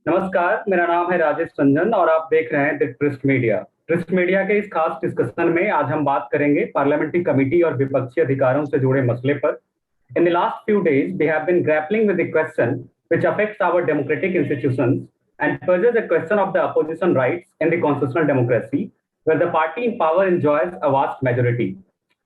नमस्कार, मेरा नाम है राजेश रंजन और आप देख रहे हैं the Tryst Media. Tryst Media के इस खास डिस्कशन में आज हम बात करेंगे पार्लियामेंट्री कमेटी और विपक्षी अधिकारों से जुड़े मसले पर। In the last few days, we have been grappling with the question which affects our democratic institutions and poses a question of the opposition rights in the constitutional democracy, where the party in power enjoys a vast majority.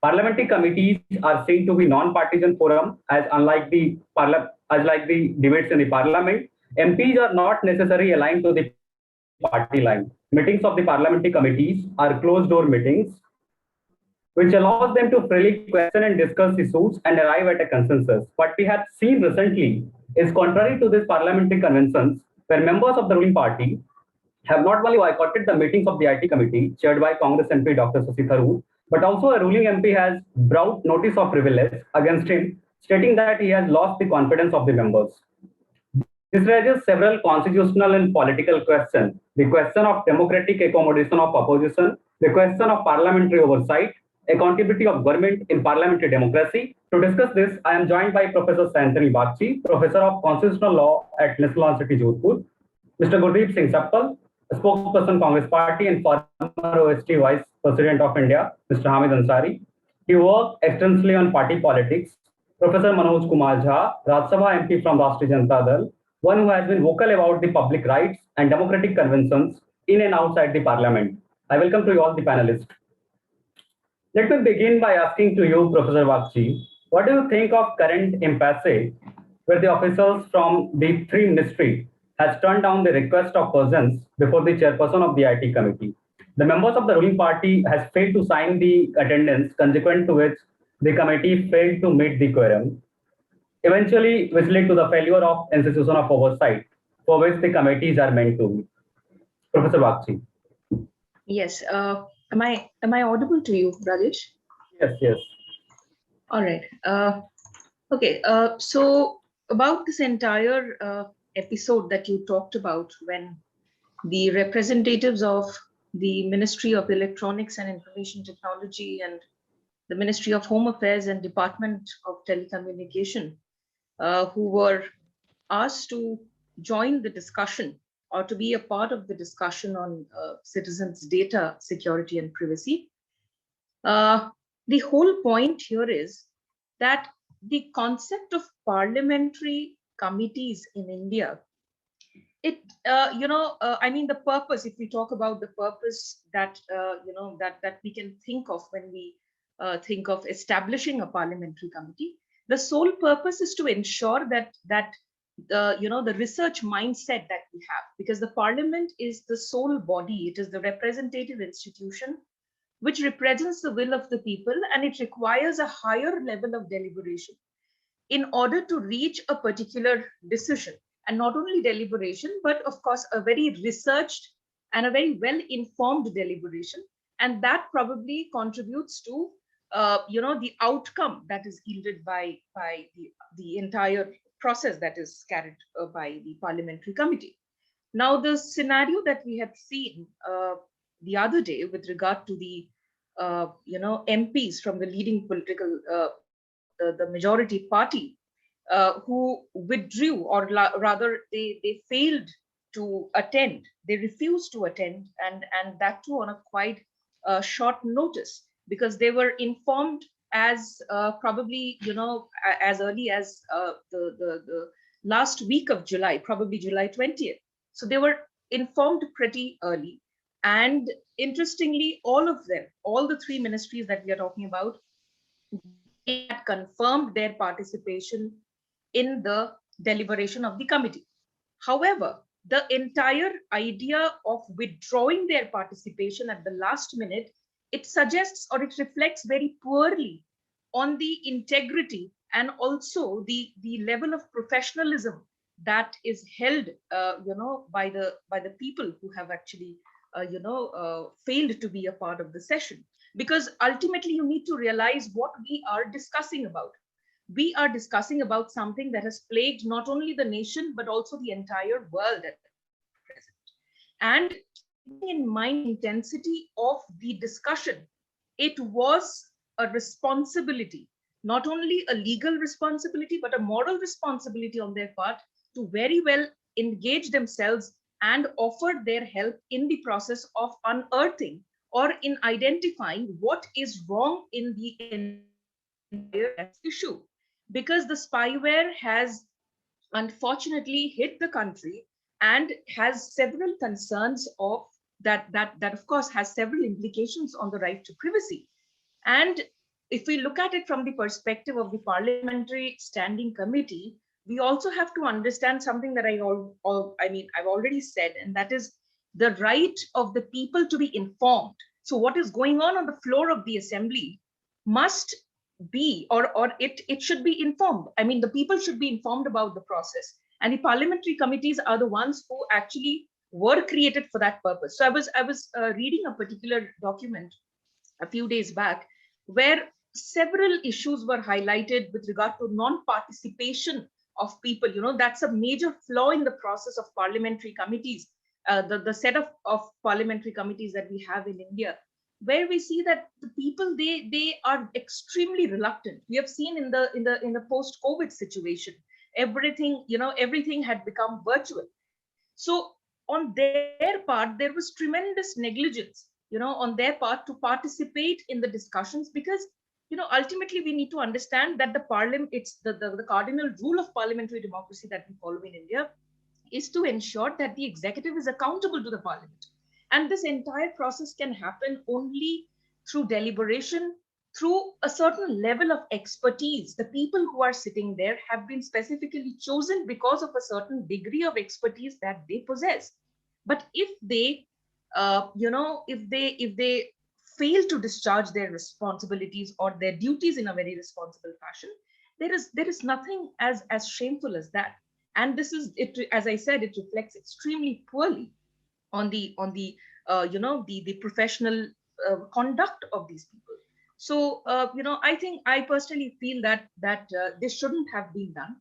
Parliamentary committees are seen to be non-partisan forum, as like the debates in the parliament, MPs are not necessarily aligned to the party line. Meetings of the parliamentary committees are closed-door meetings, which allows them to freely question and discuss issues and arrive at a consensus. What we have seen recently is contrary to these parliamentary conventions, where members of the ruling party have not only boycotted the meetings of the IT committee chaired by Congress MP Dr. Shashi Tharoor, but also a ruling MP has brought notice of privilege against him, stating that he has lost the confidence of the members. This raises several constitutional and political questions: the question of democratic accommodation of opposition, the question of parliamentary oversight, accountability of government in parliamentary democracy. To discuss this, I am joined by Professor Santani Bagchi, Professor of Constitutional Law at National University, Jodhpur, Mr. Gurdeep Singh Sappal, spokesperson Congress Party and former OST Vice President of India, Mr. Hamid Ansari. He worked extensively on party politics. Professor Manoj Kumar Jha, Rajya Sabha MP from Rashtriya Janata Dal, one who has been vocal about the public rights and democratic conventions in and outside the parliament. I welcome to you all the panelists. Let me begin by asking to you, Professor Bagchi, what do you think of current impasse where the officials from the three ministries has turned down the request of persons before the chairperson of the IT committee? The members of the ruling party has failed to sign the attendance, consequent to which the committee failed to meet the quorum, eventually which led to the failure of institution of oversight for which the committees are meant to be. Professor Bagchi. Yes. Am I audible to you, Rajesh? Yes, yes. All right. Okay. So about this entire episode that you talked about, when the representatives of the Ministry of Electronics and Information Technology and the Ministry of Home Affairs and Department of Telecommunication, who were asked to join the discussion or to be a part of the discussion on citizens' data security and privacy. The whole point here is that the concept of parliamentary committees in India, I mean, the purpose, if we talk about the purpose that, that we can think of when we think of establishing a parliamentary committee, the sole purpose is to ensure that the research mindset that we have, because the parliament is the sole body, it is the representative institution which represents the will of the people, and it requires a higher level of deliberation in order to reach a particular decision. And not only deliberation, but of course a very researched and a very well-informed deliberation, and that probably contributes to the outcome that is yielded by the entire process that is carried by the parliamentary committee. Now, the scenario that we had seen the other day with regard to the MPs from the leading political, the majority party, who withdrew, or rather they failed to attend, they refused to attend, and that too on a quite short notice, because they were informed as probably as early as the last week of July, probably July 20th. So they were informed pretty early. And interestingly, all of them, all the three ministries that we are talking about, they had confirmed their participation in the deliberation of the committee. However, the entire idea of withdrawing their participation at the last minute, it suggests, or it reflects very poorly on the integrity and also the level of professionalism that is held by the people who have actually failed to be a part of the session. Because ultimately you need to realize what we are discussing about. We are discussing about something that has plagued not only the nation, but also the entire world at present. And in mind intensity of the discussion, it was a responsibility, not only a legal responsibility, but a moral responsibility on their part to very well engage themselves and offer their help in the process of unearthing or in identifying what is wrong in the entire issue. Because the spyware has unfortunately hit the country and has several concerns of that of course has several implications on the right to privacy. And if we look at it from the perspective of the Parliamentary Standing Committee, we also have to understand something that I've already said, and that is the right of the people to be informed. So what is going on the floor of the assembly must be, or it should be informed. I mean, the people should be informed about the process. And the parliamentary committees are the ones who actually were created for that purpose. So I was reading a particular document a few days back, where several issues were highlighted with regard to non-participation of people. You know, that's a major flaw in the process of parliamentary committees, the set of parliamentary committees that we have in India, where we see that the people, they are extremely reluctant. We have seen in the post-COVID situation, everything had become virtual. So on their part, there was tremendous negligence, on their part to participate in the discussions, because, ultimately we need to understand that the parliament, it's the cardinal rule of parliamentary democracy that we follow in India, is to ensure that the executive is accountable to the parliament. And this entire process can happen only through deliberation, through a certain level of expertise. The people who are sitting there have been specifically chosen because of a certain degree of expertise that they possess. But if they, if they fail to discharge their responsibilities or their duties in a very responsible fashion, there is nothing as shameful as that. And this is it. As I said, it reflects extremely poorly on the professional conduct of these people. So I personally feel that this shouldn't have been done.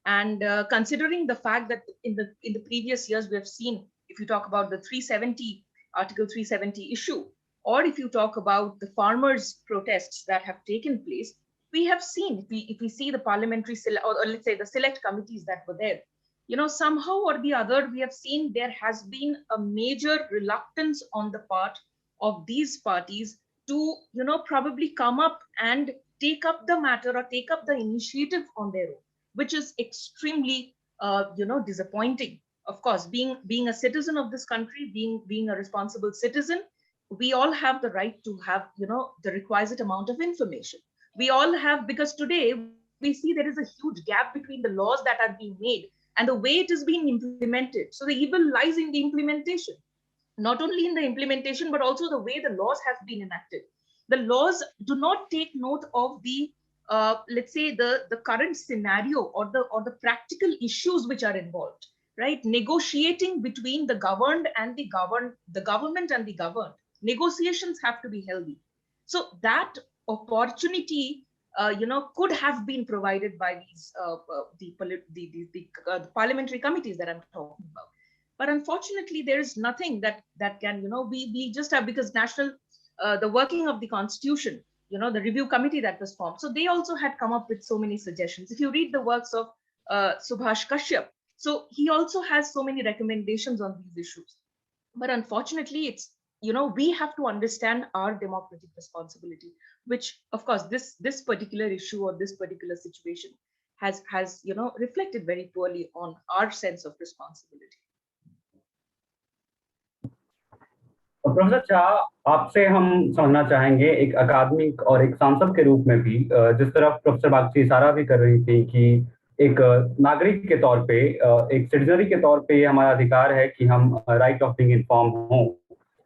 And considering the fact that in the previous years we have seen, if you talk about the 370 Article 370 issue, or if you talk about the farmers' protests that have taken place, we have seen, if we see the parliamentary or let's say the select committees that were there, somehow or the other, we have seen there has been a major reluctance on the part of these parties to, probably come up and take up the matter or take up the initiative on their own, which is extremely, disappointing. Of course, being a citizen of this country, being a responsible citizen, we all have the right to have, the requisite amount of information. We all have, because today we see there is a huge gap between the laws that are being made and the way it is being implemented. So the evil lies in the implementation, not only in the implementation, but also the way the laws have been enacted. The laws do not take note of the, let's say, the current scenario or the practical issues which are involved, right? Negotiating between the governed and the governed, the government and the governed. Negotiations have to be healthy. So that opportunity, could have been provided by these the parliamentary committees that I'm talking about. But unfortunately, there is nothing that can, we just have, because the working of the constitution, the review committee that was formed. So they also had come up with so many suggestions. If you read the works of Subhash Kashyap, so he also has so many recommendations on these issues. But unfortunately, it's, we have to understand our democratic responsibility, which of course this particular issue or this particular situation has reflected very poorly on our sense of responsibility. Professor Shah, आपसे हम समझना चाहेंगे एक अकादमिक और एक सांसद के रूप में भी, जिस तरफ प्रोफेसर बागची इशारा भी कर रही थी कि एक नागरिक के तौर पे, एक सिटीजनरी के तौर पे ये हमारा अधिकार है कि हम राइट ऑफ बीइंग इन्फॉर्म हों।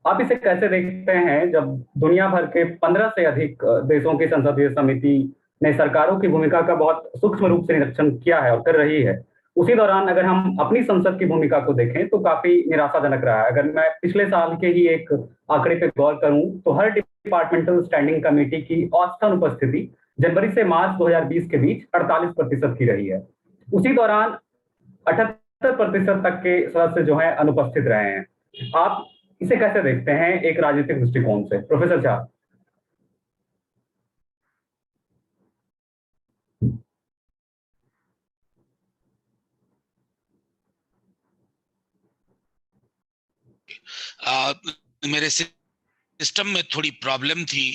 आप इसे कैसे देखते हैं जब दुनिया भर के 15 से अधिक देशों की संसदीय समिति ने सरकारों की भूमिका का बहुत सूक्ष्म रूप से निरीक्षण किया है और कर रही है, उसी दौरान अगर हम अपनी संसद की भूमिका को देखें तो काफी निराशाजनक रहा है। अगर मैं पिछले साल के ही एक आंकड़े पे गौर करूं तो हर डिपार्टमेंटल स्टैंडिंग कमेटी की औसतन उपस्थिति जनवरी से मार्च 2020 के बीच 48% की रही है। उसी दौरान 78% तक के सदस्य जो है अनुपस्थित रहे हैं। आप इसे कैसे देखते हैं एक राजनीतिक दृष्टिकोण से, प्रोफेसर झा? मेरे सिस्टम में थोड़ी प्रॉब्लम थी,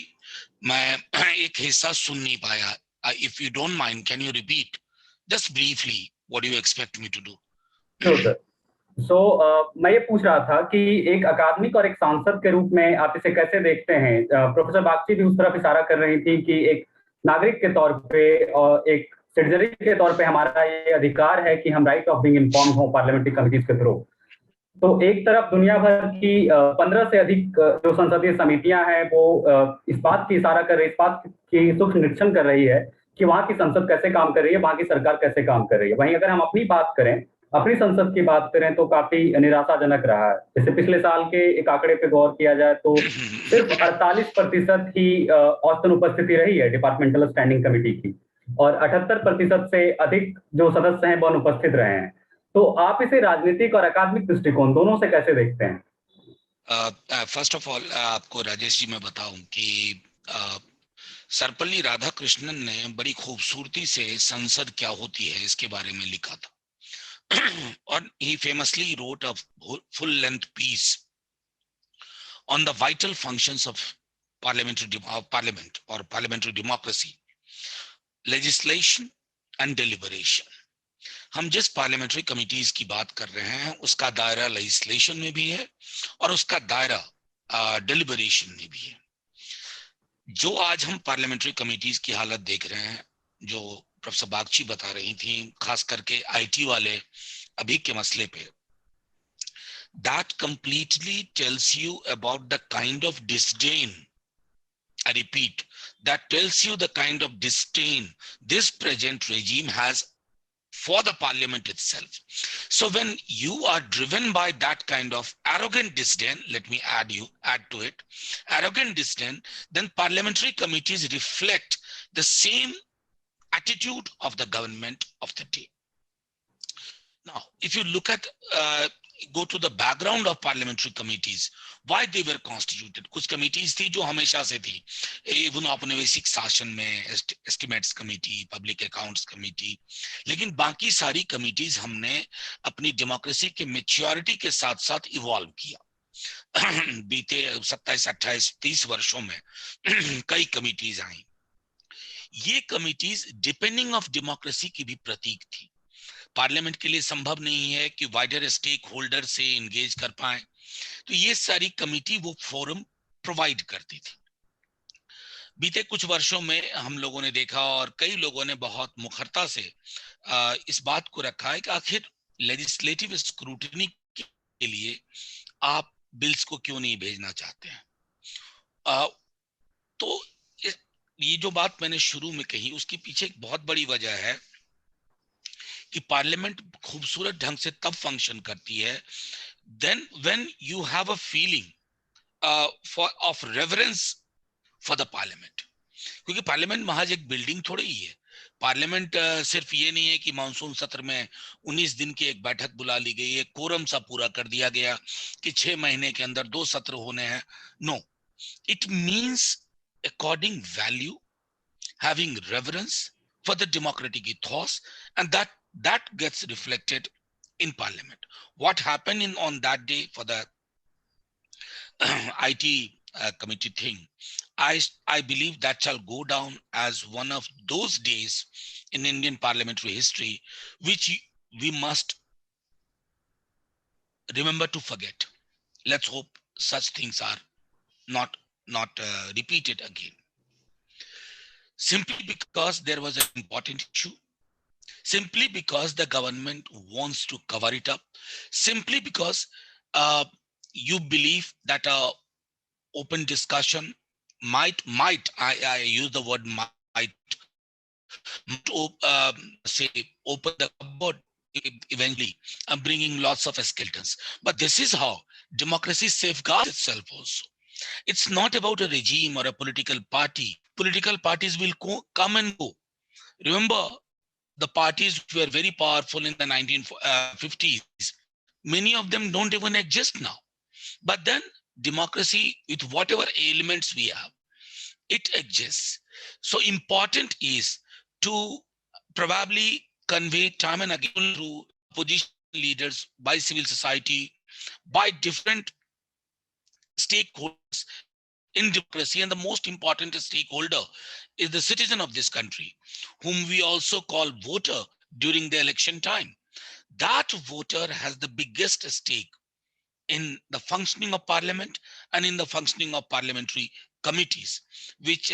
मैं एक हिस्सा सुन नहीं पाया. If you don't mind, can you repeat just briefly what do you expect me to do? Sure sir. So मैं ये पूछ रहा था कि एक अकादमिक और एक सांसद के रूप में आप इसे कैसे देखते हैं. प्रोफेसर बागची भी उस तरफ इशारा कर रही थी कि एक नागरिक के तौर पे और एक सिटीजन के तौर पे हमारा ये अधिकार है कि हम राइट ऑफ बीइंग इन्फॉर्म्ड हो पार्लियामेंट्री कमिटीज के थ्रू. तो एक तरफ दुनिया भर की 15 से अधिक जो संसदीय समितियां हैं वो इस बात की इशारा कर रही, इस बात की सूक्ष्म निरीक्षण कर रही है कि वहां की संसद कैसे काम कर रही है, वहां की सरकार कैसे काम कर रही है. वहीं अगर हम अपनी बात करें, अपनी संसद की बात करें तो काफी निराशाजनक रहा है. जैसे पिछले साल के एक आंकड़े पे गौर किया जाए तो सिर्फ 48% ही औसतन उपस्थिति रही है डिपार्टमेंटल स्टैंडिंग कमेटी की, और 78% से अधिक जो सदस्य हैं वो अनुपस्थित रहे हैं. तो आप इसे राजनीतिक और अकादमिक दृष्टिकोण दोनों से कैसे देखते हैं? फर्स्ट ऑफ ऑल आपको राजेश जी मैं बताऊं कि सर्वपल्ली राधाकृष्णन ने बड़ी खूबसूरती से संसद क्या होती है इसके बारे में लिखा था. और he famously wrote a full length piece on the vital functions of parliament or parliamentary democracy, legislation and deliberation. हम जिस पार्लियामेंट्री कमिटीज की बात कर रहे हैं उसका दायरा लेजिस्लेशन में भी है और उसका दायरा डिलिबरेशन में भी है. जो आज हम पार्लियामेंट्री कमिटीज की हालत देख रहे हैं, जो प्रोफेसर बागची बता रही थी, खास करके आईटी वाले अभी के मसले पे, that completely tells you about the kind of disdain, I repeat, that tells you the kind of disdain this present regime has for the parliament itself. So when you are driven by that kind of arrogant disdain, let me add to it, arrogant disdain, then parliamentary committees reflect the same attitude of the government of the day. Now, if you look at, go to the background of parliamentary committees, why they were constituted. कुछ committees थी जो हमेशा से थी, even औपनिवेशिक शासन में estimates committee, public accounts committee, लेकिन बाकी सारी committees हमने अपनी democracy के maturity के साथ साथ evolve किया. बीते 27, 28, 30 वर्षों में कई committees आई. ये committees depending of democracy की भी प्रतीक थी. पार्लियामेंट के लिए संभव नहीं है कि वाइडर स्टेक होल्डर से एंगेज कर पाए, तो ये सारी कमिटी वो फोरम प्रोवाइड करती थी. बीते कुछ वर्षों में हम लोगों ने देखा और कई लोगों ने बहुत मुखरता से इस बात को रखा है कि आखिर लेजिस्लेटिव स्क्रूटनी के लिए आप बिल्स को क्यों नहीं भेजना चाहते हैं. तो ये जो बात मैंने शुरू में कही उसके पीछे एक बहुत बड़ी वजह है कि पार्लियामेंट खूबसूरत ढंग से तब फंक्शन करती है then when you have a feeling of reverence for the parliament. क्योंकि पार्लियामेंट महज एक बिल्डिंग थोड़ी ही है. पार्लियामेंट सिर्फ ये नहीं है कि मानसून सत्र में 19 दिन की एक बैठक बुला ली गई है, कोरम सा पूरा कर दिया गया कि 6 महीने के अंदर 2 सत्र होने हैं. No, it means according value, having reverence for the democratic ethos, and that gets reflected in parliament. What happened on that day for the IT committee thing, I believe that shall go down as one of those days in Indian parliamentary history which we must remember to forget. Let's hope such things are not repeated again. Simply because there was an important issue, simply because the government wants to cover it up, simply because you believe that open discussion might I use the word might say open the cupboard eventually, bringing lots of skeletons. But this is how democracy safeguards itself also. It's not about a regime or a political party. Political parties will come and go. Remember, the parties which were very powerful in the 1950s, many of them don't even exist now. But then democracy, with whatever elements we have, it exists. So important is to probably convey time and again through opposition leaders, by civil society, by different stakeholders in democracy, and the most important stakeholder is the citizen of this country, whom we also call voter during the election time. That voter has the biggest stake in the functioning of parliament and in the functioning of parliamentary committees, which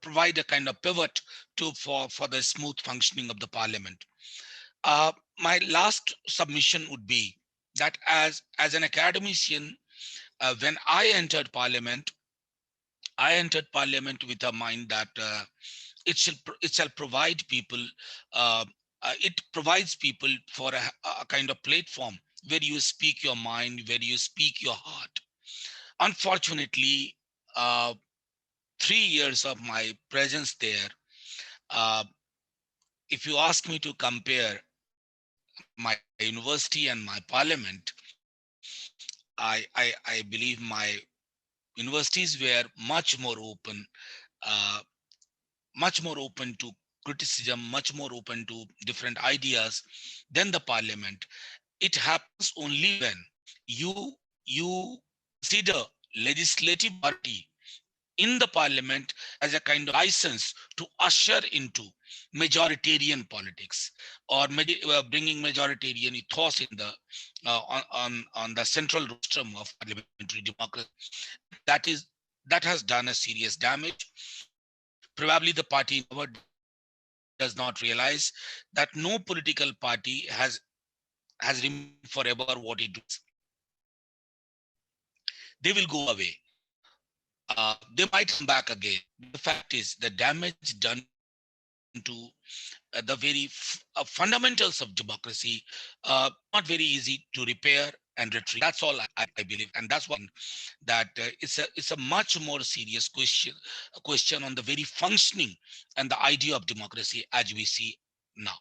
provide a kind of pivot for the smooth functioning of the parliament. My last submission would be that as an academician, when I entered parliament with a mind that it shall provide people, it provides people for a kind of platform where you speak your mind, where you speak your heart. Unfortunately, 3 years of my presence there, if you ask me to compare my university and my parliament, I believe my universities were much more open to criticism, much more open to different ideas than the parliament. It happens only when you consider legislative party in the parliament as a kind of license to usher into majoritarian politics, or bringing majoritarian ethos in the on the central rostrum of parliamentary democracy. That has done a serious damage. Probably the party never does not realize that no political party has remained forever what it does. They will go away. They might come back again. The fact is, the damage done to the very fundamentals of democracy, not very easy to repair and retrieve. That's all I believe, and that's one that it's a much more serious question on the very functioning and the idea of democracy as we see now.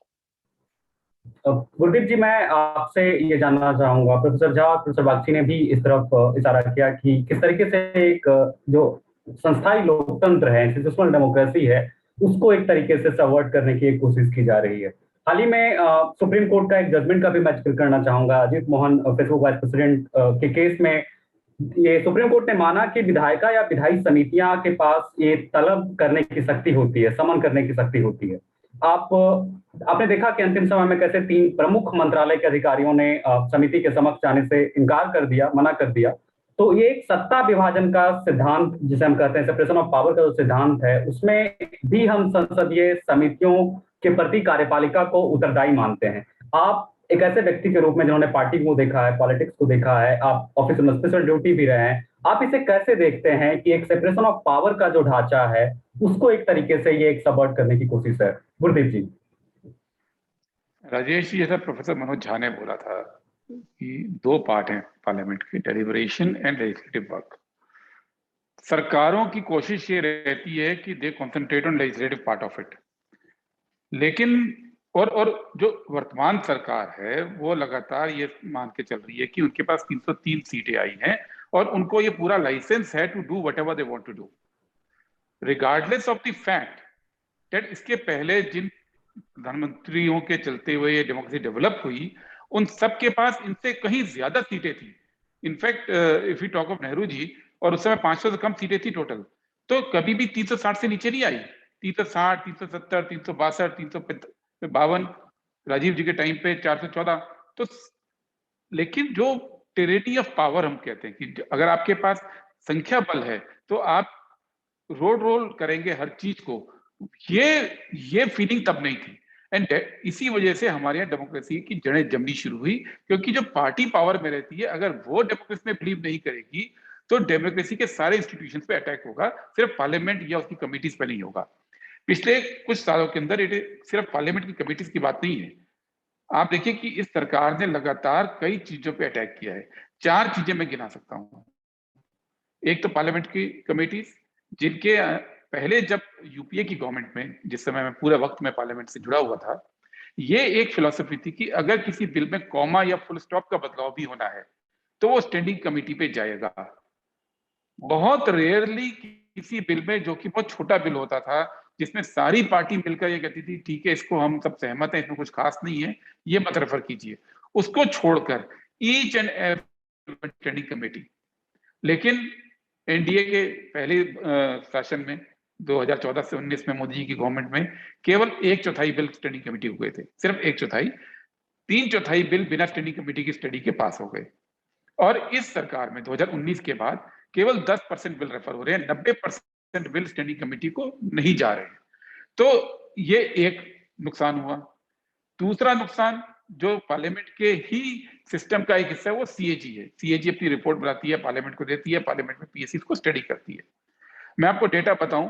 Gurdeep ji, मैं आपसे ये जानना चाहूंगा, professor Jha और professor Bagchi ने भी इस तरफ इशारा किया कि किस तरीके से एक जो संस्थाई लोकतंत्र है, इंस्टीट्यूशनल डेमोक्रेसी है, उसको एक तरीके से सबवर्ट करने की एक कोशिश की जा रही है। हाल ही में सुप्रीम कोर्ट का एक जजमेंट का भी मैं जिक्र करना चाहूंगा। Ajit Mohan, Facebook vice president के केस में ये सुप्रीम कोर्ट ने माना कि विधायिका या विधायी समितियां के पास ये तलब करने की शक्ति होती है, समन करने की शक्ति होती है। आपने देखा कि अंतिम समय में कैसे 3 प्रमुख मंत्रालय के अधिकारियों ने समिति के समक्ष आने से इनकार कर दिया, मना कर दिया। तो ये एक सत्ता विभाजन का सिद्धांत, जिसे हम कहते हैं सेपरेशन ऑफ पावर का जो सिद्धांत है, उसमें भी हम संसदीय समितियों के प्रति कार्यपालिका को उत्तरदायी मानते हैं। आप एक ऐसे व्यक्ति के रूप में जिन्होंने पार्टी को देखा है, पॉलिटिक्स को देखा है, आप ऑफिस में स्पेशल ड्यूटी भी रहे हैं, आप इसे कैसे देखते हैं कि एक सेपरेशन ऑफ पावर का जो ढांचा है उसको एक तरीके से ये एक सबवर्ट करने की कोशिश है? गुरदीप जी। राजेश जी, जैसा प्रोफेसर मनोज झा ने बोला था कि 2 पार्ट हैं पार्लियामेंट के, डेलिब्रेशन एंड लेजिस्लेटिव वर्क। सरकारों की कोशिश ये रहती है कि they concentrate on legislative part of it, लेकिन और जो वर्तमान सरकार है वो लगातार ये मान के चल रही है कि उनके पास 303 सीटें आई हैं और उनको ये पूरा लाइसेंस है to do whatever they want to do, regardless of the fact that इसके पहले जिन प्रधानमंत्रियों के चलते हुए ये डेमोक्रेसी डेवलप हुई, उन सब के पास इनसे कहीं ज्यादा सीटें थी। In fact if you talk of Nehru ji, और उस समय 500 से कम सीटें थी टोटल, तो कभी भी 360 से नीचे नहीं आई। 360, 370, 362, 352, राजीव जी के टाइम पे 414। तो लेकिन जो टेरिटरी ऑफ पावर हम कहते हैं कि अगर आपके पास संख्या बल है तो आप रोल करेंगे हर चीज को, ये फीलिंग तब नहीं थी। एंड इसी वजह से हमारे यहाँ डेमोक्रेसी की जड़ें जमनी शुरू हुई, क्योंकि जो पार्टी पावर में रहती है अगर वो डेमोक्रेसी में बिलीव नहीं करेगी तो डेमोक्रेसी के सारे इंस्टीट्यूशंस पे अटैक होगा, सिर्फ पार्लियामेंट या उसकी कमिटीज पे नहीं होगा। पिछले कुछ सालों के अंदर सिर्फ पार्लियामेंट की कमिटीज की बात नहीं है। आप देखिए कि इस सरकार ने लगातार कई चीजों पे अटैक किया है। 4 चीजें मैं गिना सकता हूं। एक तो पार्लियामेंट की कमिटीज, जिनके पहले जब यूपीए की गवर्नमेंट में, जिस समय मैं पूरे वक्त में पार्लियामेंट से जुड़ा हुआ था, ये एक फिलॉसफी थी कि अगर किसी बिल में कॉमा या फुल स्टॉप का बदलाव भी होना है तो वो स्टैंडिंग कमेटी पे जाएगा। बहुत रेयरली किसी बिल में, जो कि बहुत छोटा बिल होता था, जिसमें सारी पार्टी मिलकर ये कहती थी ठीक है इसको हम सब सहमत हैं, इसमें कुछ खास नहीं है, ये मत रेफर कीजिए, उसको छोड़कर each and every standing committee. लेकिन एनडीए के पहले शासन में 2014 से 19 में मोदी जी की गवर्नमेंट में केवल 1/4 बिल स्टैंडिंग कमेटी हो गए थे, सिर्फ 1/4। 3/4 बिल बिना स्टैंडिंग कमेटी की स्टडी के पास हो गए। और इस सरकार में 2019 के बाद केवल 10% बिल रेफर हो रहे हैं, 90% बिल स्टैंडिंग कमेटी को नहीं जा रहे हैं। तो ये एक नुकसान हुआ। दूसरा नुकसान जो पार्लियामेंट के ही सिस्टम का एक हिस्सा है वो सीएजी है। सीएजी अपनी रिपोर्ट बनाती है, पार्लियामेंट को देती है, पार्लियामेंट में पीएससी को स्टडी करती है। मैं आपको डेटा बताऊं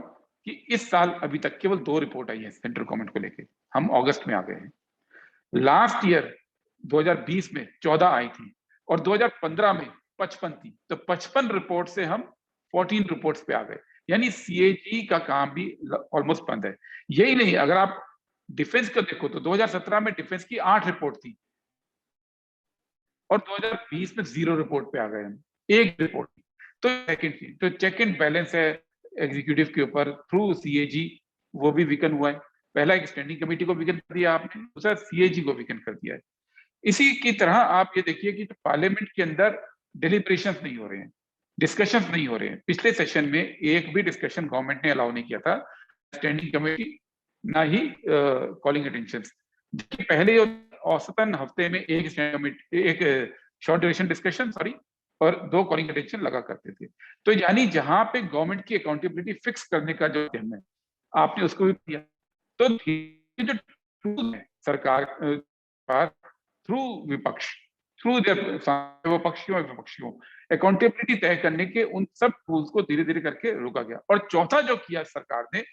कि इस साल अभी तक केवल 2 रिपोर्ट आई है सेंट्रल गवर्नमेंट को लेके। हम अगस्त में आ गए हैं। लास्ट ईयर 2020 में 14 आई थी और 2015 में 55 थी। तो 55 रिपोर्ट से हम 14 रिपोर्ट्स पे आ गए, यानी सीएजी का काम भी ऑलमोस्ट बंद है। यही नहीं, अगर आप डिफेंस को देखो तो 2017 में डिफेंस की 8 रिपोर्ट थी और 2020 में 0 रिपोर्ट पे आ गए हम, 1 रिपोर्ट थी। तो चेक एंड बैलेंस है एग्जीक्यूटिव के ऊपर थ्रू सीएजी, वो भी वीकन हुआ है। पहला एक स्टैंडिंग कमेटी को वीकन कर दिया आपने, दूसरा सीएजी को वीकन कर दिया है। इसी की तरह आप ये देखिए कि पार्लियामेंट के अंदर डिलिब्रेशंस नहीं हो रहे हैं, डिस्कशंस नहीं हो रहे हैं। पिछले सेशन में एक भी डिस्कशन गवर्नमेंट ने अलाउ नहीं किया था, स्टैंडिंग कमेटी ना ही कॉलिंग अटेंशन। पहले औसतन हफ्ते में एक शॉर्ट ड्यूरेशन डिस्कशन और 2 कॉलिंग अटेंशन लगा करते थे। तो यानी जहां पे गवर्नमेंट की अकाउंटेबिलिटी फिक्स करने का जो है आपने उसको भी किया। तो जो टूल है सरकार पर थ्रू विपक्ष, थ्रू पक्षियों और विपक्षियों अकाउंटेबिलिटी तय करने के उन सब टूल्स को धीरे धीरे करके रोका गया। और चौथा जो किया सरकार ने,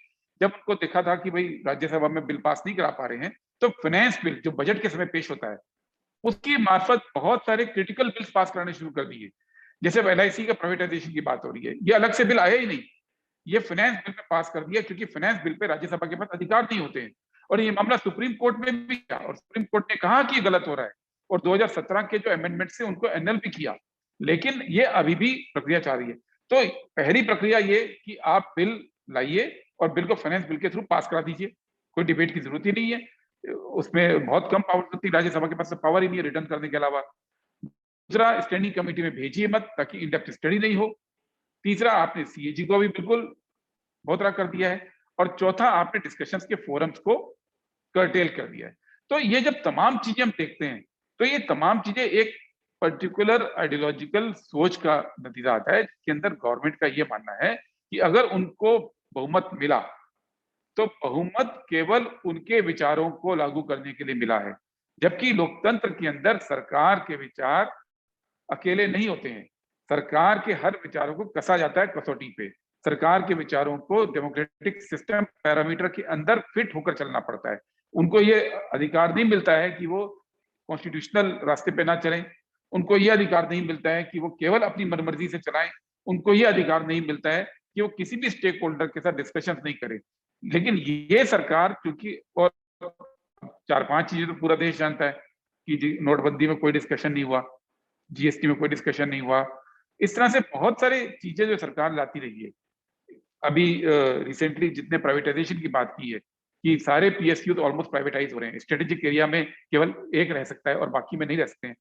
जब उनको देखा था कि भाई राज्यसभा में बिल पास नहीं करा पा रहे हैं, तो फाइनेंस बिल जो बजट के समय पेश होता है उसकी मार्फत बहुत सारे क्रिटिकल बिल्स पास कराने शुरू कर दिए। जैसे एलआईसी का प्राइवेटाइजेशन की बात हो रही है, ये अलग से बिल आया ही नहीं, ये फाइनेंस बिल में पास कर दिया, क्योंकि फाइनेंस बिल पे राज्यसभा के पास अधिकार नहीं होते हैं। और ये मामला सुप्रीम कोर्ट में भी गया और सुप्रीम कोर्ट ने कहा कि गलत हो रहा है, और 2017 के जो अमेंडमेंट से उनको एनल भी किया, लेकिन ये अभी भी प्रक्रिया चल रही है। तो पहली प्रक्रिया ये कि आप बिल लाइए और बिल को फाइनेंस बिल के थ्रू पास करा दीजिए, कोई डिबेट की जरूरत ही नहीं है, उसमें बहुत कम पावर होती है, राज्यसभा के पास पावर ही नहीं है रिटर्न करने के अलावा। दूसरा, स्टैंडिंग कमेटी में भेजिए मत, ताकि इन डेप्थ स्टडी नहीं हो। तीसरा, आपने सीएजी को भी बिल्कुल बहुत तरह कर दिया है। और चौथा, आपने डिस्कशंस के फोरम्स को कर्टेल कर दिया है। तो ये जब तमाम चीजें हम देखते हैं, तो ये तमाम चीजें एक पर्टिकुलर आइडियोलॉजिकल सोच का नतीजा आता है, जिसके अंदर गवर्नमेंट का ये मानना है कि अगर उनको बहुमत मिला तो बहुमत केवल उनके विचारों को लागू करने के लिए मिला है, जबकि लोकतंत्र के अंदर सरकार के विचार अकेले नहीं होते हैं। सरकार के हर विचारों को कसा जाता है कसौटी पे। सरकार के विचारों को डेमोक्रेटिक सिस्टम पैरामीटर के अंदर फिट होकर चलना पड़ता है। उनको ये अधिकार नहीं मिलता है कि वो कॉन्स्टिट्यूशनल रास्ते पे ना चलें, उनको ये अधिकार नहीं मिलता है कि वो केवल अपनी मनमर्जी से चलाएं, उनको ये अधिकार नहीं मिलता है कि वो किसी भी स्टेक होल्डर के साथ डिस्कशन नहीं करें। लेकिन ये सरकार, क्योंकि और 4-5 चीजें तो पूरा देश जानता है कि नोटबंदी में कोई डिस्कशन नहीं हुआ, जीएसटी में कोई डिस्कशन नहीं हुआ, इस तरह से बहुत सारी चीजें जो सरकार लाती रही है। अभी रिसेंटली जितने प्राइवेटाइजेशन की बात की है कि सारे पीएसयू तो ऑलमोस्ट प्राइवेटाइज हो रहे हैं, स्ट्रेटेजिक एरिया में केवल एक रह सकता है और बाकी में नहीं रह सकते हैं।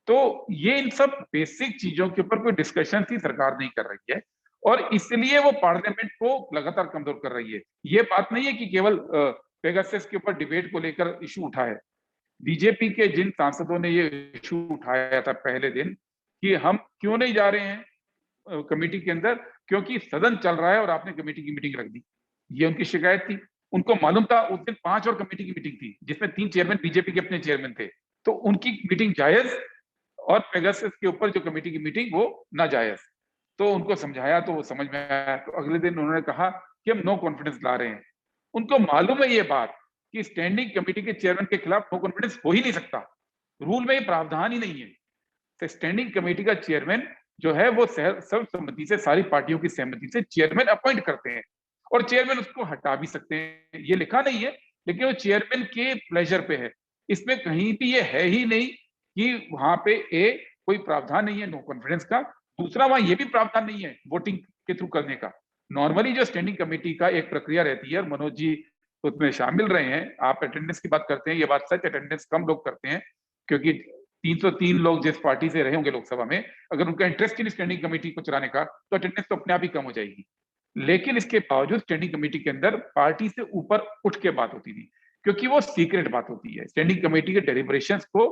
तो ये इन सब बेसिक चीजों के ऊपर कोई डिस्कशन ही सरकार नहीं कर रही है, और इसलिए वो पार्लियामेंट को लगातार कमजोर कर रही है। ये बात नहीं है कि केवल पेगासस के ऊपर डिबेट को लेकर इशू उठा है। बीजेपी के जिन सांसदों ने ये इशू उठाया था पहले दिन कि हम क्यों नहीं जा रहे हैं कमेटी के अंदर, क्योंकि सदन चल रहा है और आपने कमेटी की मीटिंग रख दी, ये उनकी शिकायत थी। उनको मालूम था उस दिन 5 और कमेटी की मीटिंग थी, जिसमें 3 चेयरमैन बीजेपी के अपने चेयरमैन थे, तो उनकी मीटिंग जायज और पेगासस के ऊपर जो कमेटी की मीटिंग वो नाजायज। तो उनको समझाया तो वो समझ में आया, तो अगले दिन उन्होंने कहा कि हम नो कॉन्फिडेंस ला रहे हैं। उनको मालूम है ये बात कि स्टैंडिंग कमेटी के चेयरमैन के खिलाफ नो कॉन्फिडेंस हो ही नहीं सकता, रूल में ये प्रावधान ही नहीं है। तो स्टैंडिंग कमेटी का चेयरमैन जो है वो सर्वसम्मति से, सारी पार्टियों की सहमति से चेयरमैन अपॉइंट करते हैं, और चेयरमैन उसको हटा भी सकते हैं, ये लिखा नहीं है, लेकिन वो चेयरमैन के प्लेजर पे है। इसमें कहीं भी ये है ही नहीं कि वहां पे कोई प्रावधान नहीं है नो कॉन्फिडेंस का। दूसरा, वहां ये भी प्रावधान नहीं है वोटिंग के थ्रू करने का। नॉर्मली जो स्टैंडिंग कमेटी का एक प्रक्रिया रहती है, और मनोज जी उसमें शामिल रहे हैं, आप अटेंडेंस की बात करते हैं, ये बात सच, अटेंडेंस कम लोग करते हैं क्योंकि 303 लोग जिस पार्टी से रहे होंगे लोकसभा में, अगर उनका इंटरेस्ट इन स्टैंडिंग कमेटी को चलाने का, तो अटेंडेंस तो अपने आप ही कम हो जाएगी। लेकिन इसके बावजूद स्टैंडिंग कमेटी के अंदर पार्टी से ऊपर उठ के बात होती थी, क्योंकि वो सीक्रेट बात होती है। स्टैंडिंग कमेटी के डेलिब्रेशंस को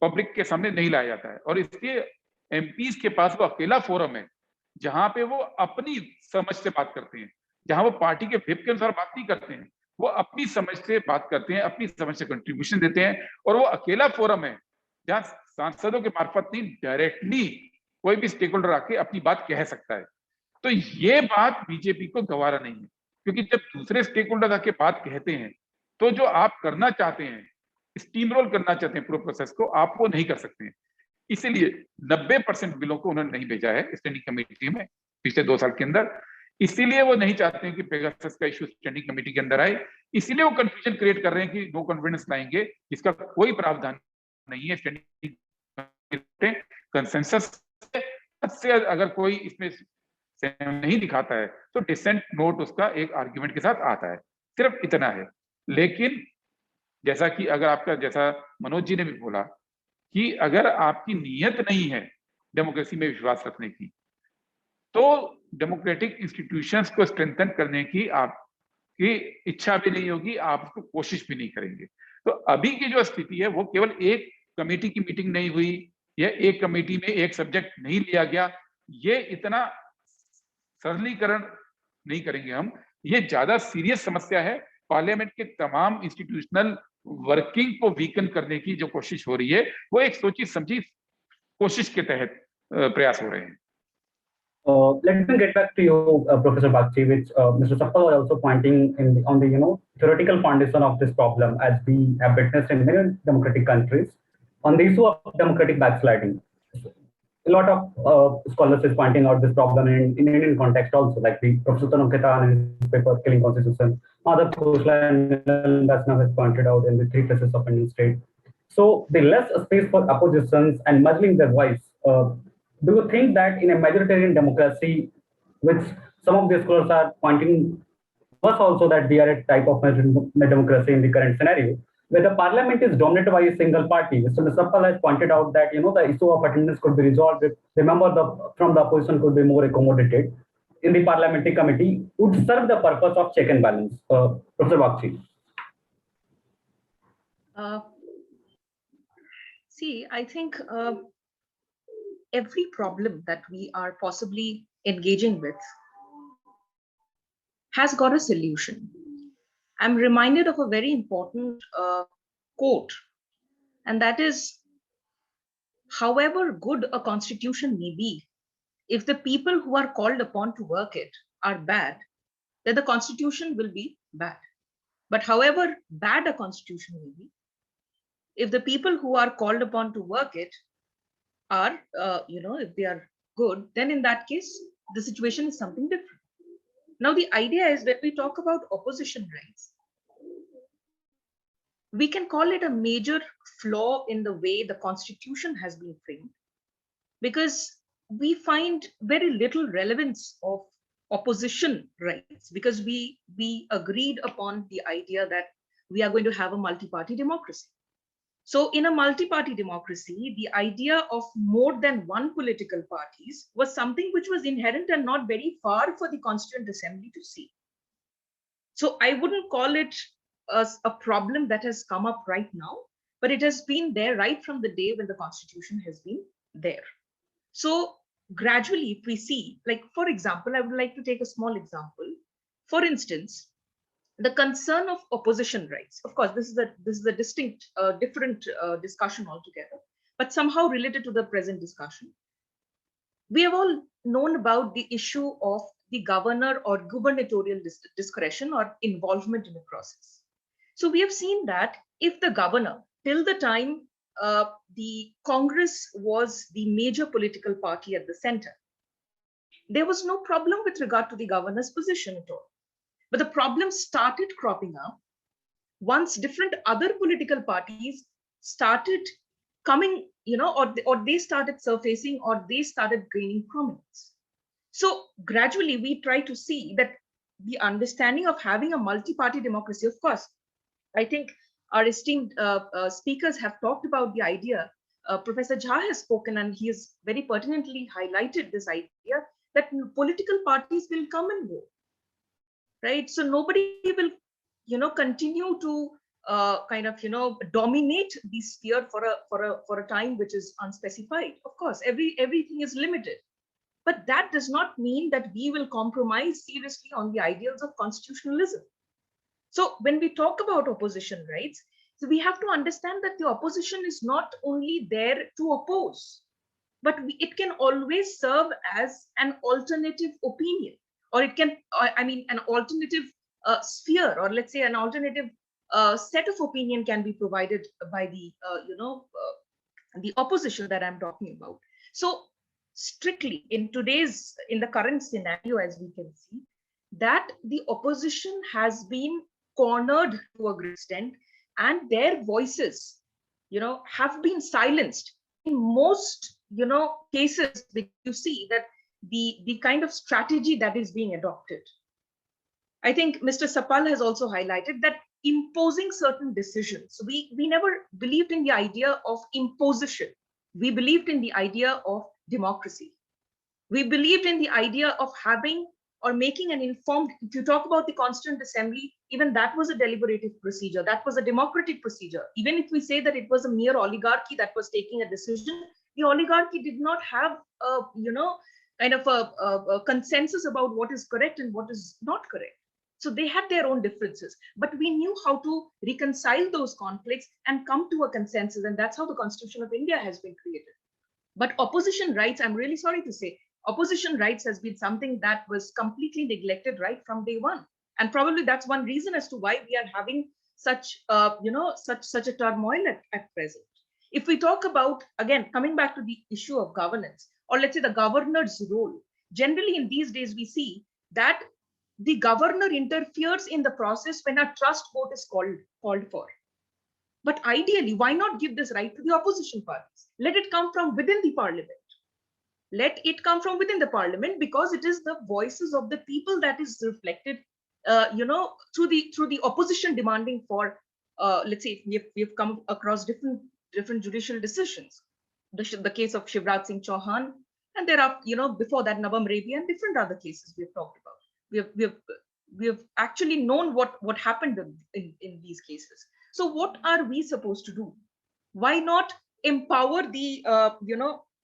पब्लिक के सामने नहीं लाया जाता है, और इसलिए एमपीज के पास वो अकेला फोरम है जहां पे वो अपनी समझ से बात करते हैं, जहां वो पार्टी के व्हिप के अनुसार बात नहीं करते हैं, वो अपनी समझ से बात करते हैं, अपनी समझ से कंट्रीब्यूशन देते हैं। और वो अकेला फोरम है जहां सांसदों के मार्फत नहीं, डायरेक्टली कोई भी स्टेक होल्डर आके अपनी बात कह सकता है। तो ये बात बीजेपी को गवारा नहीं है, क्योंकि जब दूसरे स्टेक होल्डर आके बात कहते हैं, तो जो आप करना चाहते हैं, स्टीम रोल करना चाहते हैं पूरे प्रोसेस को, आप वो नहीं कर सकते हैं। इसीलिए 90% बिलों को उन्होंने नहीं भेजा है स्टैंडिंग कमेटी में पिछले 2 साल के अंदर। इसीलिए वो नहीं चाहते हैं कि पेगासस का इश्यू स्टैंडिंग कमेटी के अंदर आए। इसीलिए वो कंफ्यूजन क्रिएट कर रहे हैं कि नो कॉन्फिडेंस लाएंगे, जिसका कोई प्रावधान नहीं है। स्टैंडिंग कंसेंसस से अगर कोई इसमें नहीं दिखाता है, तो डिसेंट नोट उसका एक आर्ग्यूमेंट के साथ आता है, सिर्फ इतना है। लेकिन जैसा कि अगर आपका, जैसा मनोज जी ने भी बोला, कि अगर आपकी नीयत नहीं है डेमोक्रेसी में विश्वास रखने की, तो डेमोक्रेटिक इंस्टीट्यूशंस को स्ट्रेंथन करने की आपकी इच्छा भी नहीं होगी, आप उसको कोशिश भी नहीं करेंगे। तो अभी की जो स्थिति है, वो केवल एक कमेटी की मीटिंग नहीं हुई या एक कमेटी में एक सब्जेक्ट नहीं लिया गया, ये इतना सरलीकरण नहीं करेंगे हम। ये ज्यादा सीरियस समस्या है। पार्लियामेंट के तमाम इंस्टीट्यूशनल वर्किंग को वीकन करने की जो कोशिश हो रही है, वो एक सोची समझी कोशिश के तहत प्रयास हो रहे हैं। Let me get back to you, Professor Bagchi, which Mr. Sappal was also pointing on the theoretical foundation of this problem, as we have witnessed in many democratic countries, on the issue of democratic backsliding. A lot of scholars is pointing out this problem in Indian context also, like the Professor Tanuk Khaitan in his paper Killing Constitution, Madhav Khosla and Vaishnav has pointed out in the 3 Phases of Indian State. So the less space for oppositions and muzzling their voice. Do you think that in a majoritarian democracy, which some of the scholars are pointing us also that we are a type of democracy in the current scenario, where the parliament is dominated by a single party? Mr. Sappal has pointed out that the issue of attendance could be resolved if the member from the opposition could be more accommodated in the parliamentary committee, would serve the purpose of check and balance. Professor Bagchi. See, I think every problem that we are possibly engaging with has got a solution. I'm reminded of a very important quote, and that is, however good a constitution may be, if the people who are called upon to work it are bad, then the constitution will be bad. But however bad a constitution may be, if the people who are called upon to work it are, if they are good, then in that case, the situation is something different. Now, the idea is when we talk about opposition rights, we can call it a major flaw in the way the constitution has been framed, because we find very little relevance of opposition rights, because we agreed upon the idea that we are going to have a multi-party democracy. So in a multi-party democracy, the idea of more than one political parties was something which was inherent and not very far for the Constituent Assembly to see. So I wouldn't call it a problem that has come up right now, but it has been there right from the day when the Constitution has been there. So gradually, if we see, like, for example, I would like to take a small example. For instance, the concern of opposition rights. Of course, this is a distinct, different discussion altogether, but somehow related to the present discussion. We have all known about the issue of the governor or gubernatorial discretion or involvement in the process. So we have seen that if the governor, till the time the Congress was the major political party at the center, there was no problem with regard to the governor's position at all. But the problem started cropping up once different other political parties started coming, or they started surfacing, or they started gaining prominence. So gradually we try to see that the understanding of having a multi-party democracy, of course, I think our esteemed speakers have talked about the idea Professor Jha has spoken, and he has very pertinently highlighted this idea that political parties will come and go, right? So nobody will, continue to kind of, dominate the sphere for a time which is unspecified. Of course, everything is limited, but that does not mean that we will compromise seriously on the ideals of constitutionalism. So when we talk about opposition rights, so we have to understand that the opposition is not only there to oppose, but it can always serve as an alternative opinion, or it can, an alternative sphere, or let's say an alternative set of opinion can be provided by the, the opposition that I'm talking about. So strictly in the current scenario, as we can see, that the opposition has been cornered to a great extent, and their voices, have been silenced in most, cases. You see that the kind of strategy that is being adopted. I think Mr. Sapal has also highlighted that imposing certain decisions. We never believed in the idea of imposition. We believed in the idea of democracy. We believed in the idea of having or making an informed, if you talk about the Constituent Assembly, even that was a deliberative procedure. That was a democratic procedure. Even if we say that it was a mere oligarchy that was taking a decision, the oligarchy did not have a, kind of a consensus about what is correct and what is not correct. So they had their own differences, but we knew how to reconcile those conflicts and come to a consensus. And that's how the Constitution of India has been created. But opposition rights, I'm really sorry to say, opposition rights has been something that was completely neglected right from day one. And probably that's one reason as to why we are having such, such a turmoil at present. If we talk about, again, coming back to the issue of governance, or let's say the governor's role, generally in these days, we see that the governor interferes in the process when a trust vote is called for. But ideally, why not give this right to the opposition parties? Let it come from within the parliament. Let it come from within the parliament, because it is the voices of the people that is reflected, through the opposition demanding for, let's say, we've come across different judicial decisions. The case of Shivraj Singh Chauhan, and there are, before that, Nawam Rebi and different other cases we've talked about. We have actually known what happened in these cases. So what are we supposed to do? Why not empower the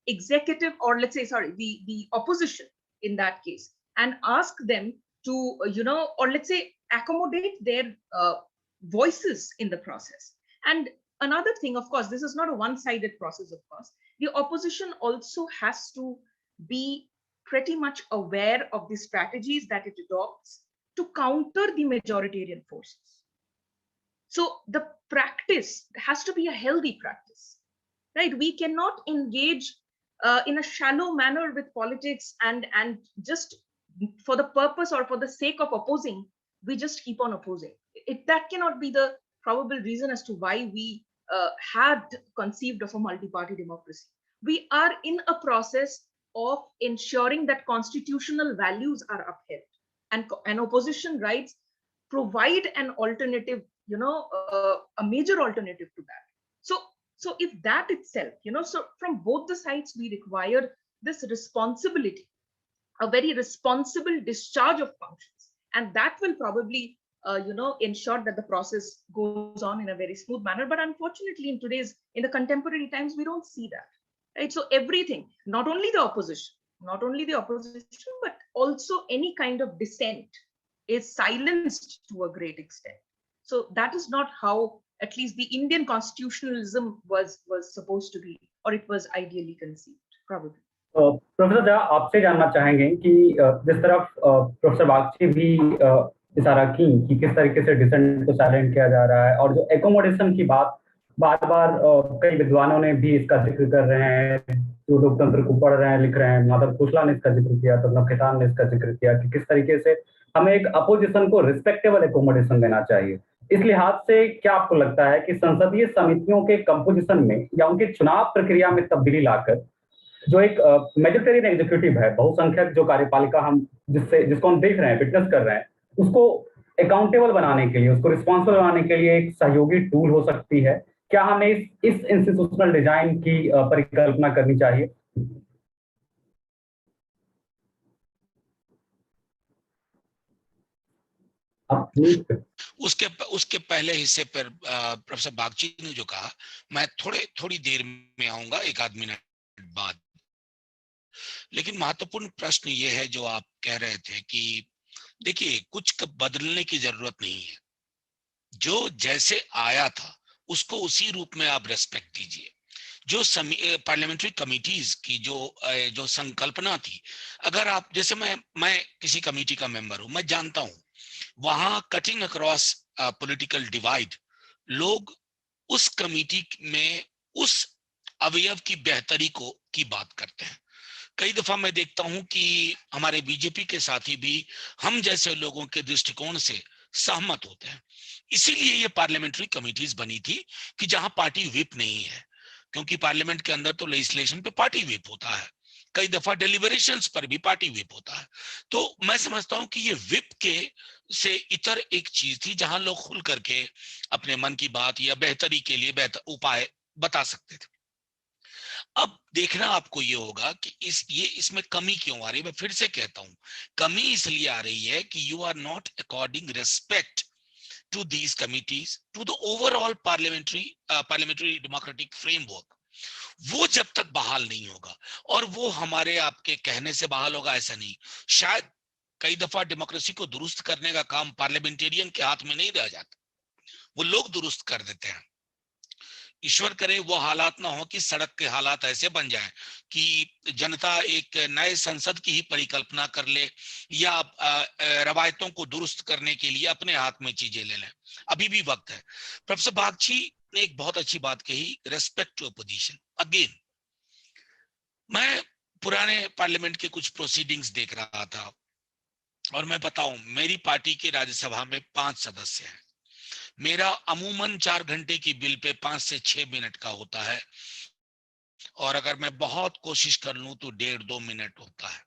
executive, or let's say, sorry, the opposition in that case, and ask them to, or let's say, accommodate their voices in the process. And another thing, of course, this is not a one-sided process, of course. The opposition also has to be pretty much aware of the strategies that it adopts to counter the majoritarian forces. So the practice has to be a healthy practice, right? We cannot engage in a shallow manner with politics and just for the purpose or for the sake of opposing, we just keep on opposing. That cannot be the probable reason as to why we had conceived of a multi-party democracy. We are in a process of ensuring that constitutional values are upheld, and opposition rights provide an alternative, a major alternative to that. So if that itself, so from both the sides, we require this responsibility, a very responsible discharge of functions, and that will probably, ensure that the process goes on in a very smooth manner. But unfortunately, in the contemporary times, we don't see that. Right? So everything, not only the opposition, but also any kind of dissent is silenced to a great extent. So that is not how, at least, the Indian constitutionalism was supposed to be, or it was ideally conceived, probably. Professor जरा आपसे जानना चाहेंगे कि जिस तरफ professor Bagchi भी इशारा की कि किस तरीके से डिसेंट को साइलेंट किया जा रहा है, और जो एकोमोडेशन की बात बार कई विद्वानों ने भी इसका जिक्र कर रहे हैं, जो लोकतंत्र को पढ़ रहे हैं, लिख रहे हैं, माधव खोसला ने इसका जिक्र किया, तब खेतान ने इसका जिक्र किया कि किस तरीके से हमें एक अपोजिशन को रिस्पेक्टेबल एकोमोडेशन देना चाहिए। इस लिहाज से क्या आपको लगता है कि संसदीय समितियों के कंपोजिशन में या उनके चुनाव प्रक्रिया में तब्दीली लाकर जो एक मेजोरिटेरियन एग्जीक्यूटिव है, बहुसंख्यक जो कार्यपालिका हम जिसको हम देख रहे हैं, विटनेस कर रहे हैं, उसको अकाउंटेबल बनाने के लिए, उसको रिस्पॉन्सिबल बनाने के लिए एक सहयोगी टूल हो सकती है, क्या हमें इस इंस्टीट्यूशनल डिजाइन की परिकल्पना करनी चाहिए? उसके पहले हिस्से पर प्रोफेसर बागची ने जो कहा, मैं थोड़ी देर में आऊंगा, 1 आध मिनट बाद। लेकिन महत्वपूर्ण प्रश्न ये है जो आप कह रहे थे कि देखिए, कुछ बदलने की जरूरत नहीं है। जो जैसे आया था उसको उसी रूप में आप रेस्पेक्ट दीजिए। जो पार्लियामेंट्री कमिटीज की जो संकल्पना थी, अगर आप जैसे मैं किसी कमेटी का मेंबर हूं, मैं जानता हूं वहां कटिंग अक्रॉस पॉलिटिकल डिवाइड लोग उस कमेटी में उस अवयव की बेहतरी की बात करते हैं। कई दफा मैं देखता हूं कि हमारे बीजेपी के साथी भी हम जैसे लोगों के दृष्टिकोण से सहमत होते हैं। इसीलिए ये पार्लियामेंट्री कमिटीज बनी थी कि जहां पार्टी व्हिप नहीं है, क्योंकि पार्लियामेंट के अंदर तो लेजिस्लेशन पे पार्टी व्हिप होता है, कई दफा डेलिबरेशंस पर भी पार्टी व्हिप होता है। तो मैं समझता हूं कि ये व्हिप के से इतर एक चीज थी जहां लोग खुल करके अपने मन की बात या बेहतरी के लिए बेहतर उपाय बता सकते थे। अब देखना आपको ये होगा कि इसमें कमी क्यों आ रही है। मैं फिर से कहता हूं, कमी इसलिए आ रही है कि you are not according respect to these committees, to the overall parliamentary democratic framework। वो जब तक बहाल नहीं होगा, और वो हमारे आपके कहने से बहाल होगा ऐसा नहीं। शायद कई दफा डेमोक्रेसी को दुरुस्त करने का काम पार्लियामेंटेरियन के हाथ में नहीं रह जाता, वो लोग दुरुस्त कर देते हैं। ईश्वर करे वो हालात ना हो कि सड़क के हालात ऐसे बन जाए कि जनता एक नए संसद की ही परिकल्पना कर ले, या रवायतों को दुरुस्त करने के लिए अपने हाथ में चीजें ले लें। अभी भी वक्त है। प्रोफेसर बागची ने एक बहुत अच्छी बात कही, रेस्पेक्ट टू अपोजिशन। अगेन, मैं पुराने पार्लियामेंट के कुछ प्रोसीडिंग्स देख रहा था, और मैं बताऊं, मेरी पार्टी के राज्यसभा में 5 सदस्य हैं। मेरा अमूमन 4 घंटे की बिल पे 5 से 6 मिनट का होता है, और अगर मैं बहुत कोशिश कर लूं तो 1.5-2 मिनट होता है।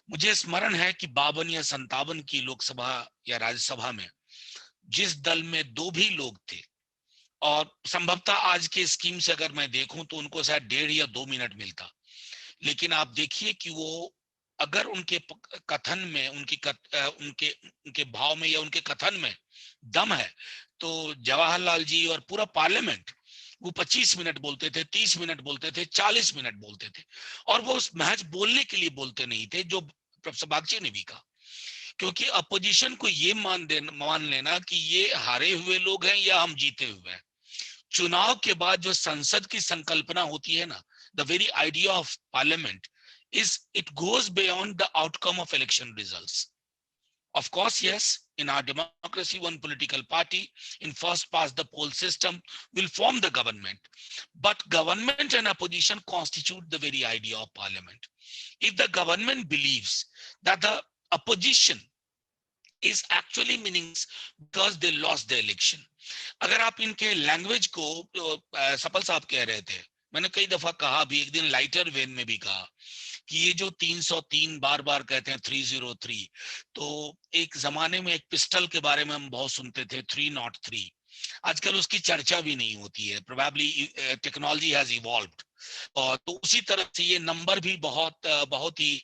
मुझे स्मरण है कि 52 या 57 की लोकसभा या राज्यसभा में जिस दल में 2 भी लोग थे, और संभवतः आज के स्कीम से अगर मैं देखूं तो उनको शायद 1.5 या 2 मिनट मिलता। लेकिन आप देखिए कि वो, अगर उनके कथन में उनके भाव में या उनके कथन में दम है, तो जवाहरलाल जी और पूरा पार्लियामेंट वो 25 मिनट बोलते थे, 30 मिनट बोलते थे, 40 मिनट बोलते थे। और वो महज बोलने के लिए बोलते नहीं थे, जो प्रोफेसर बागची ने भी कहा, क्योंकि अपोजिशन को ये मान लेना कि ये हारे हुए लोग हैं या हम जीते हुए हैं। चुनाव के बाद जो संसद की संकल्पना होती है ना, the very idea of parliament is, it goes beyond the outcome of election results. Of course, yes, in our democracy, one political party in first past the poll system will form the government, but government and opposition constitute the very idea of parliament. If the government believes that the opposition is actually meaningless because they lost the election, अगर आप इनके language को, supple साहब कह रहे थे, मैंने कई दफा कहा भी, एक दिन लाइटर वेन में भी कहा कि ये जो 303 बार बार कहते हैं 303, तो एक जमाने में एक पिस्टल के बारे में हम बहुत सुनते थे, 303। आजकल उसकी चर्चा भी नहीं होती है, प्रोबेबली टेक्नोलॉजी हैज इवॉल्व्ड। और तो उसी तरह से ये नंबर भी बहुत ही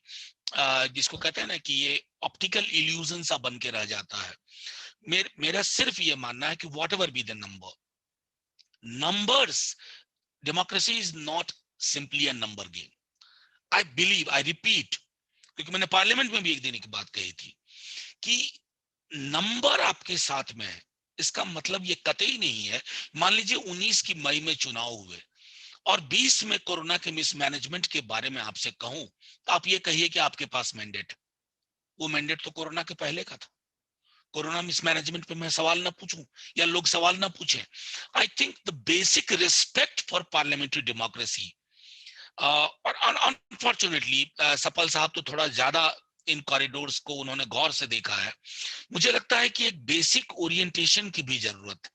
जिसको कहते हैं ना कि ये ऑप्टिकल इल्यूजन सा बन के रह जाता है। मेरा सिर्फ ये मानना है कि what ever be the numbers, democracy is not simply a number game. I believe, I repeat, क्योंकि मैंने पार्लियामेंट में भी एक दिन एक बात कही थी कि नंबर आपके साथ में है, इसका मतलब ये कतई नहीं है। मान लीजिए 19 की मई में चुनाव हुए और 20 में कोरोना के मिसमैनेजमेंट के बारे में आपसे कहूं, तो आप ये कहिए कि आपके पास मैंडेट, वो मैंडेट तो कोरोना के पहले का था। कोरोना मिसमैनेजमेंट पे मैं सवाल ना पूछूं या लोग सवाल ना पूछें। I think the basic respect for parliamentary democracy, और अनफॉर्चुनेटली सपल साहब तो थोड़ा ज्यादा इन कॉरिडोर्स को उन्होंने गौर से देखा है। मुझे लगता है कि एक बेसिक ओरिएंटेशन की भी जरूरत है।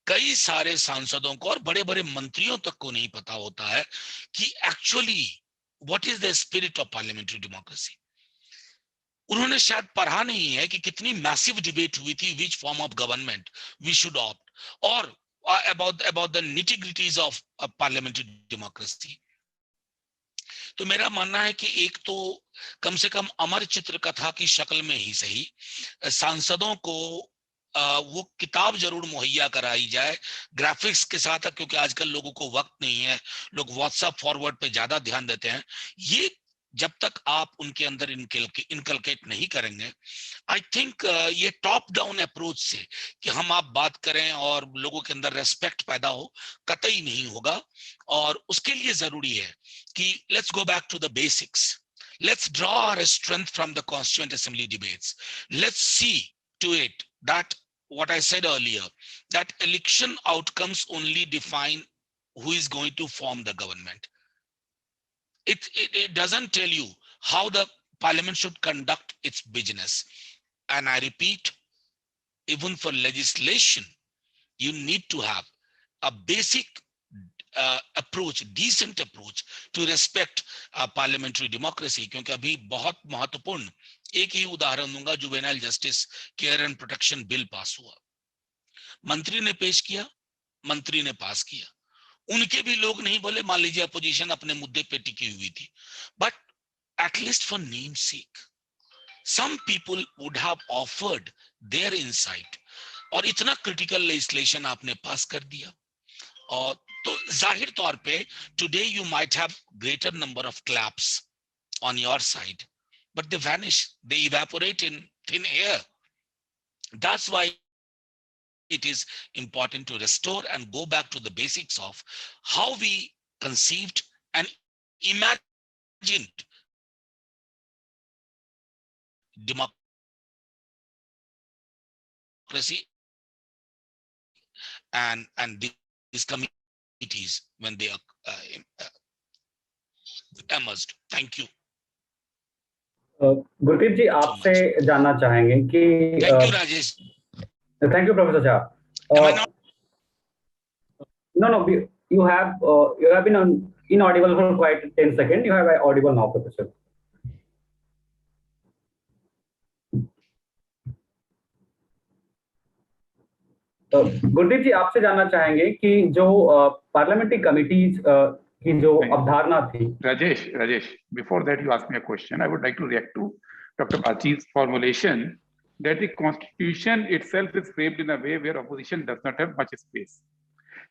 कई सारे सांसदों को और बड़े बड़े मंत्रियों तक को नहीं पता होता है कि actually what is the spirit of parliamentary democracy. उन्होंने शायद पढ़ा नहीं है कि कितनी मैसिव डिबेट हुई थी, which form of government we should opt. और about the nitty-gritties of parliamentary democracy. तो मेरा मानना है कि एक तो कम से कम अमर चित्र कथा की शक्ल में ही सही सांसदों को वो किताब जरूर मुहैया कराई जाए ग्राफिक्स के साथ, क्योंकि आजकल लोगों को वक्त नहीं है, लोग व्हाट्सएप फॉरवर्ड पे ज्यादा ध्यान देते हैं। ये जब तक आप उनके अंदर इनकलकेट नहीं करेंगे, आई थिंक ये टॉप डाउन अप्रोच से कि हम आप बात करें और लोगों के अंदर रेस्पेक्ट पैदा हो, कतई नहीं होगा। और उसके लिए जरूरी है कि let's go back to the basics, let's draw our strength from the constituent assembly debates. Let's see to it that what I said earlier, that election outcomes only define who is going to form the government. It doesn't tell you how the parliament should conduct its business. And I repeat, even for legislation, you need to have a basic approach, decent approach to respect parliamentary democracy. क्योंकि अभी बहुत महत्वपूर्ण एक ही उदाहरण दूंगा, juvenile justice care and protection bill pass हुआ, मंत्री ने पेश किया, मंत्री ने पास किया, उनके भी लोग नहीं बोले, मान लीजिए अपोजिशन अपने मुद्दे पे टिकी हुई थी, but at least for name sec some people would have offered their insight, और इतना क्रिटिकल लेजिस्लेशन आपने पास कर दिया। और तो जाहिर तौर पे today you might have greater number of claps on your side, but they vanish, they evaporate in thin air. That's why it is important to restore and go back to the basics of how we conceived and imagined democracy and these committees when they are emerged. Thank you. Gurdeep जी, आपसे जानना चाहेंगे कि Thank you, Rajesh. Thank you, Professor Jha. No, you have been inaudible for quite 10 seconds. You have audible now, Professor. Gurdeep जी, आपसे जानना चाहेंगे कि जो parliamentary committees की जो अवधारणा थी। Rajesh, before that you ask me a question, I would like to react to Dr. Bachi's formulation that the constitution itself is framed in a way where opposition does not have much space.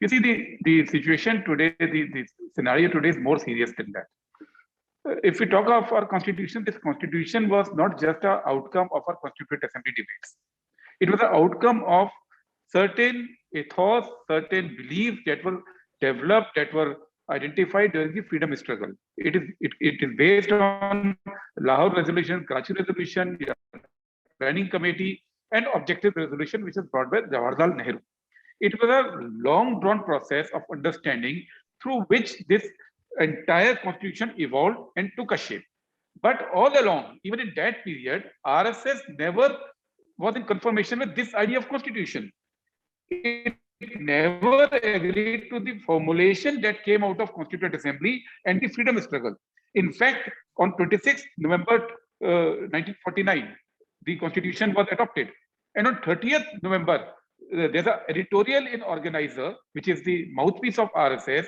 You see, the situation today, the scenario today is more serious than that. If we talk of our constitution, this constitution was not just an outcome of our constituent assembly debates. It was an outcome of certain ethos, certain beliefs that were developed, that were identified during the freedom struggle. It is based on Lahore Resolution, Karachi Resolution, Planning Committee, and Objective Resolution, which was brought by Jawaharlal Nehru. It was a long-drawn process of understanding through which this entire constitution evolved and took a shape. But all along, even in that period, RSS never was in conformation with this idea of constitution. It never agreed to the formulation that came out of Constituent Assembly and the freedom struggle. In fact, on 26 November 1949, the constitution was adopted. And on 30th November, there's an editorial in Organizer, which is the mouthpiece of RSS,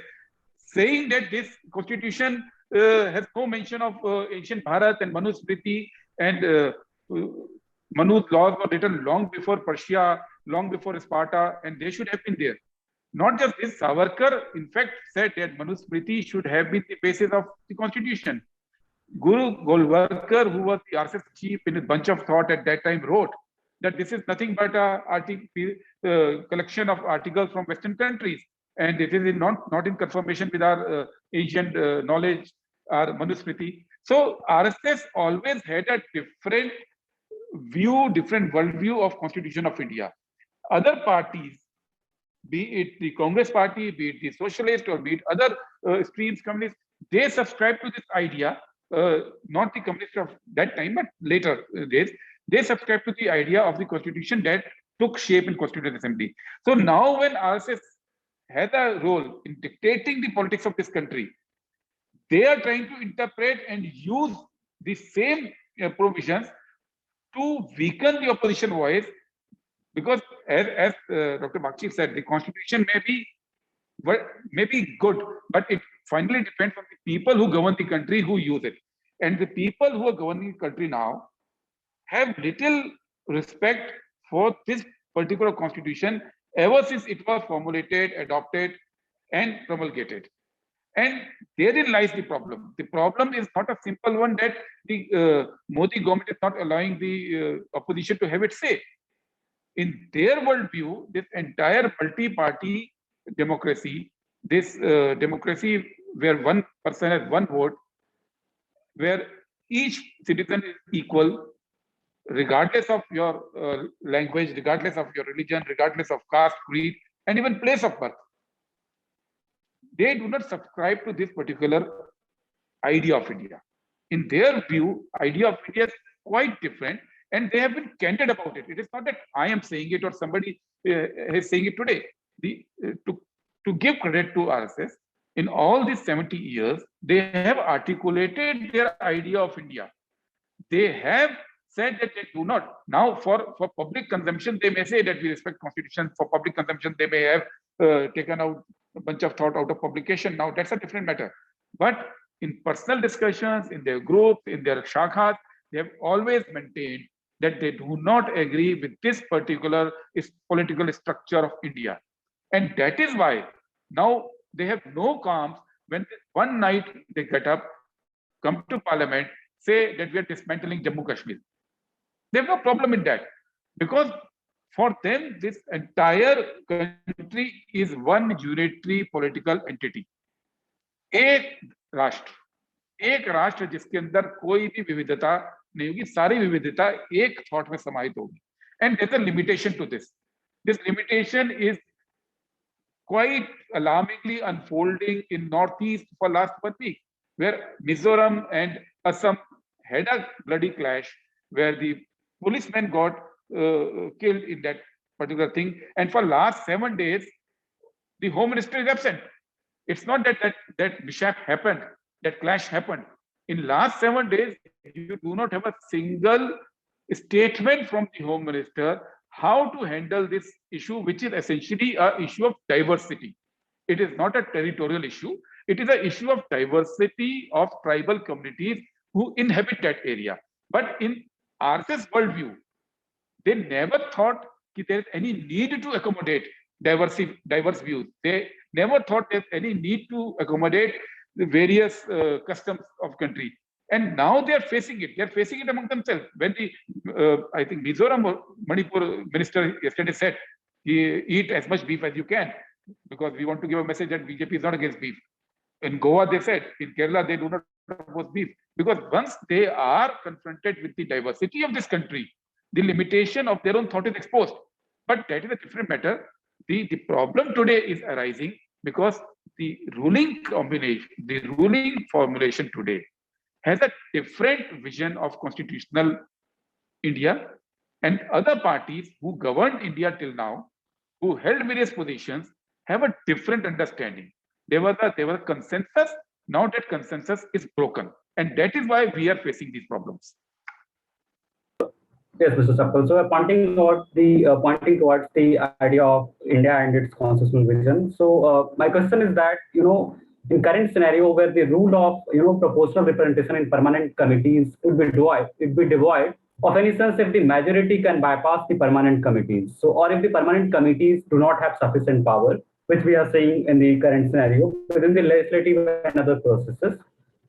saying that this constitution has no mention of ancient Bharat and Manu Smriti, and Manu's laws were written long before Persia, long before Sparta, and they should have been there. Not just this, Savarkar, in fact, said that Manu Smriti should have been the basis of the constitution. Guru Golwalkar, who was the RSS chief in his bunch of thought at that time, wrote that this is nothing but a collection of articles from Western countries, and it is not in conformation with our ancient knowledge, our Manu Smriti. So RSS always had a different view, different worldview of Constitution of India. Other parties, be it the Congress party, be it the socialist, or be it other streams, communists, they subscribe to this idea, not the communists of that time, but later days, they subscribe to the idea of the constitution that took shape in Constituent Assembly. So now when RSS has a role in dictating the politics of this country, they are trying to interpret and use the same provisions to weaken the opposition voice, because as Dr. Bakshi said, the constitution may be good, but it finally depends on the people who govern the country who use it. And the people who are governing the country now have little respect for this particular constitution ever since it was formulated, adopted, and promulgated. And therein lies the problem. The problem is not a simple one that the Modi government is not allowing the opposition to have its say. In their worldview, this entire multi-party democracy, this democracy where one person has one vote, where each citizen is equal, regardless of your language, regardless of your religion, regardless of caste, creed, and even place of birth. They do not subscribe to this particular idea of India. In their view, idea of India is quite different, and they have been candid about it. It is not that I am saying it or somebody is saying it today. To give credit to RSS, in all these 70 years, they have articulated their idea of India. They have said that they do not. Now, for public consumption, they may say that we respect constitution. For public consumption, they may have taken out a bunch of thought out of publication. Now, that's a different matter. But in personal discussions, in their groups, in their shakhas, they have always maintained that they do not agree with this particular political structure of India. And that is why now they have no qualms when one night they get up, come to parliament, say that we are dismantling Jammu Kashmir. They have no problem in that, because for them this entire country is one unitary political entity. एक राष्ट्र जिसके अंदर कोई भी विविधता नहीं होगी, सारी विविधता एक थॉट में समाहित होगी. And there's a limitation to this. This limitation is quite alarmingly unfolding in Northeast for last 1 week, where Mizoram and Assam had a bloody clash, where the policemen got killed in that particular thing. And for last 7 days, the Home Minister is absent. It's not that mishap happened, that clash happened. In last 7 days, you do not have a single statement from the Home Minister how to handle this issue, which is essentially an issue of diversity. It is not a territorial issue. It is an issue of diversity of tribal communities who inhabit that area. But in RSS worldview, they never thought that there is any need to accommodate diverse views. They never thought there's any need to accommodate the various customs of country. And now they are facing it. They are facing it among themselves. When the, I think Mizoram or Manipur minister yesterday said, eat as much beef as you can, because we want to give a message that BJP is not against beef. In Goa, they said, in Kerala, they do not oppose beef. Because once they are confronted with the diversity of this country, the limitation of their own thought is exposed. But that is a different matter. The problem today is arising because the ruling combination, the ruling formulation today has a different vision of constitutional India, and other parties who governed India till now, who held various positions, have a different understanding. There was a consensus. Now that consensus is broken, and that is why we are facing these problems. Yes, Mr. Chappal. So we're pointing towards the idea of India and its constitutional vision. So my question is that, in current scenario where the rule of proportional representation in permanent committees would be devoid of any sense if the majority can bypass the permanent committees. So, or if the permanent committees do not have sufficient power, which we are seeing in the current scenario within the legislative and other processes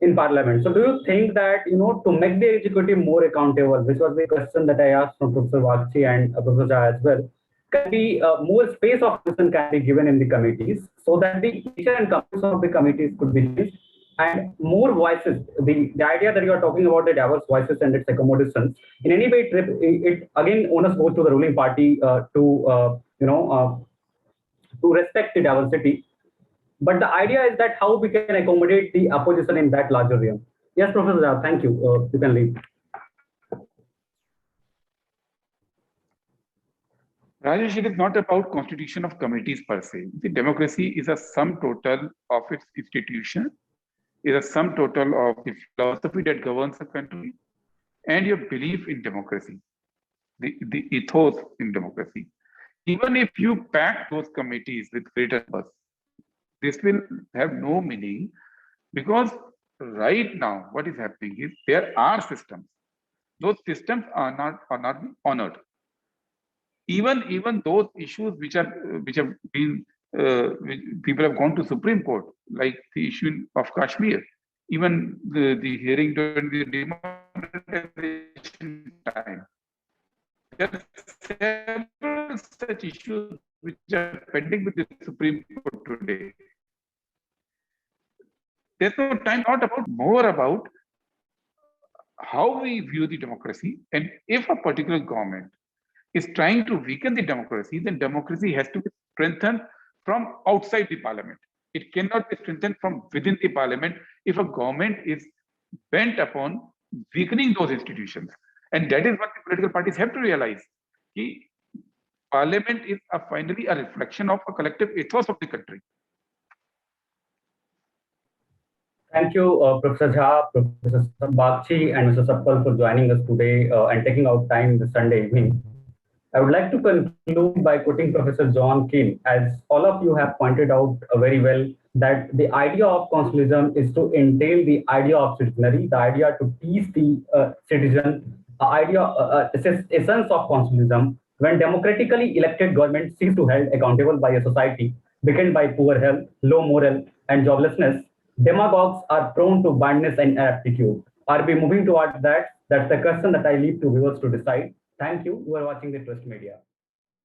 in parliament. So do you think that, to make the executive more accountable, which was the question that I asked from Professor Bakshi and Professor Jha as well, can be more space of decision can be given in the committees so that the nature and composition of the committees could be changed and more voices. The idea that you are talking about the diverse voices and its accommodations, in any way, it again onus goes to the ruling party to respect the diversity. But the idea is that how we can accommodate the opposition in that larger realm. Yes, Professor Jha, thank you. You can leave. Rajesh, it is not about constitution of committees per se. The democracy is a sum total of its institution, is a sum total of the philosophy that governs a country and your belief in democracy, the ethos in democracy. even if you pack those committees with greater numbers, this will have no meaning, because right now what is happening is there are systems. Those systems are not honored. Even those issues which have been which people have gone to Supreme Court, like the issue of Kashmir, even the hearing during the demonetization time. There are several such issues which are pending with the Supreme Court today. There's no time, not about more about how we view the democracy, and if a particular government is trying to weaken the democracy, then democracy has to be strengthened from outside the parliament. It cannot be strengthened from within the parliament if a government is bent upon weakening those institutions. And that is what the political parties have to realize. Parliament is finally a reflection of a collective ethos of the country. Thank you, Professor Jha, Professor Bagchi, and Mr. Sappal for joining us today and taking out time this Sunday evening. I would like to conclude by quoting Professor John Keane, as all of you have pointed out very well, that the idea of constitutionalism is to entail the idea of citizenry, the idea to teach the citizen, essence of constitutionalism. When democratically elected government seeks to held accountable by a society weakened by poor health, low moral, and joblessness, demagogues are prone to blindness and inaptitude. Are we moving towards that? That's the question that I leave to viewers to decide. Thank you. You are watching the Trust Media.